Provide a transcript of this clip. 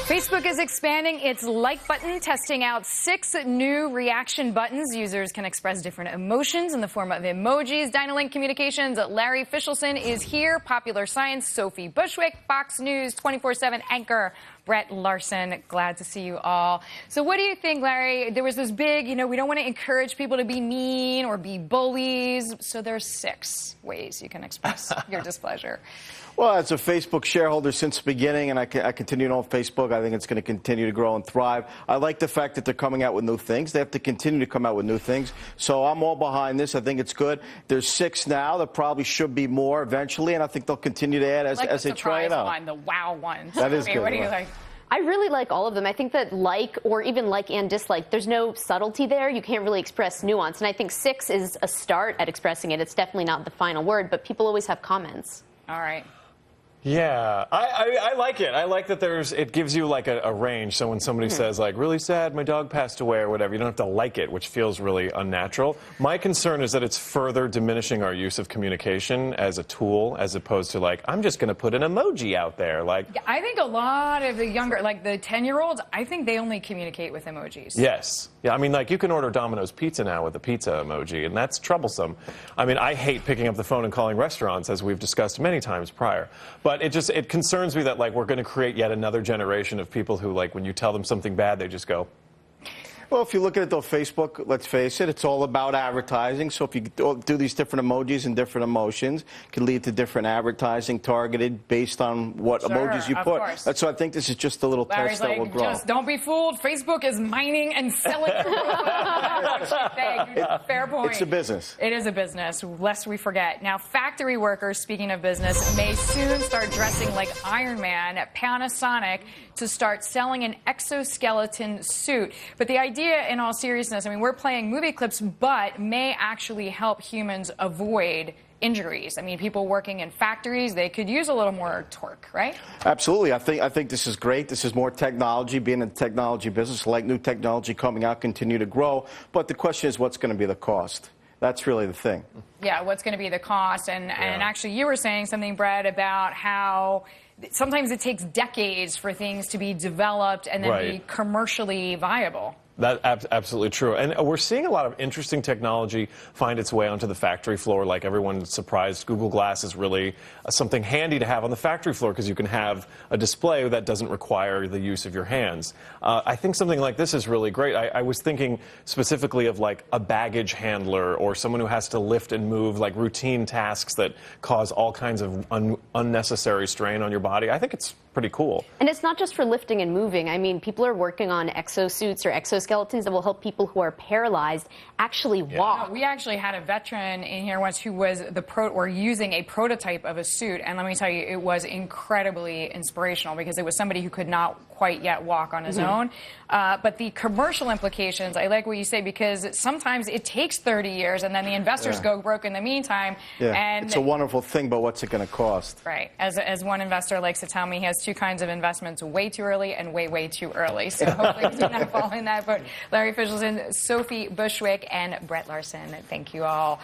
Facebook is expanding its like button, testing out 6 new reaction buttons. Users can express different emotions in the form of emojis. Dynalink Communications' Larry Fishelson is here. Popular Science, Sophie Bushwick, Fox News 24/7 anchor Brett Larson. Glad to see you all. So what do you think, Larry? There was this big, we don't want to encourage people to be mean or be bullies. So there's 6 ways you can express your displeasure. Well, as a Facebook shareholder since the beginning, and I continue to own Facebook, I think it's going to continue to grow and thrive. I like the fact that they're coming out with new things. They have to continue to come out with new things. So I'm all behind this. I think it's good. There's 6 now. There probably should be more eventually, and I think they'll continue to add as they try it out. One, the wow one. That is good. What do you like? I really like all of them. I think that like, or even like and dislike, there's no subtlety there. You can't really express nuance. And I think 6 is a start at expressing it. It's definitely not the final word, but people always have comments. All right. Yeah, I like it. I like that it gives you like a range. So when somebody says like, really sad, my dog passed away or whatever, you don't have to like it, which feels really unnatural. My concern is that it's further diminishing our use of communication as a tool, as opposed to like, I'm just going to put an emoji out there. Like, yeah, I think a lot of the younger, like the 10-year-olds, I think they only communicate with emojis. Yes. Yeah, I mean, like, you can order Domino's pizza now with a pizza emoji, and that's troublesome. I mean, I hate picking up the phone and calling restaurants, as we've discussed many times prior. But it concerns me that, like, we're going to create yet another generation of people who, like, when you tell them something bad, they just go. Well, if you look at it, though, Facebook, let's face it, it's all about advertising. So if you do these different emojis and different emotions, it can lead to different advertising targeted based on what emojis you put. Course. That's why I think this is just a little Larry's test that will grow. Just don't be fooled. Facebook is mining and selling. Fair point. It's a business. It is a business, lest we forget. Now, factory workers, speaking of business, may soon start dressing like Iron Man at Panasonic to start selling an exoskeleton suit. But the idea, in all seriousness, I mean, we're playing movie clips, but may actually help humans avoid injuries. I mean, people working in factories, they could use a little more torque, right? Absolutely. I think this is great. This is more technology. Being in the technology business, like new technology coming out, continue to grow. But the question is, what's going to be the cost? That's really the thing. Yeah, what's going to be the cost? And actually, you were saying something, Brett, about how sometimes it takes decades for things to be developed and then be commercially viable. That's absolutely true. And we're seeing a lot of interesting technology find its way onto the factory floor. Like, everyone's surprised Google Glass is really something handy to have on the factory floor, because you can have a display that doesn't require the use of your hands. I think something like this is really great. I was thinking specifically of like a baggage handler or someone who has to lift and move, like routine tasks that cause all kinds of unnecessary strain on your body. I think it's pretty cool. And it's not just for lifting and moving. I mean, people are working on exosuits or exoskeletons that will help people who are paralyzed actually walk. We actually had a veteran in here once who was using a prototype of a suit, and let me tell you, it was incredibly inspirational because it was somebody who could not quite yet walk on his own. But the commercial implications, I like what you say, because sometimes it takes 30 years and then the investors go broke in the meantime. Yeah, and it's a wonderful thing, but what's it going to cost? Right. As one investor likes to tell me, he has 2 kinds of investments: way too early and way too early. So hopefully do not fall in that. But Larry Fishelson, Sophie Bushwick, and Brett Larson, thank you all.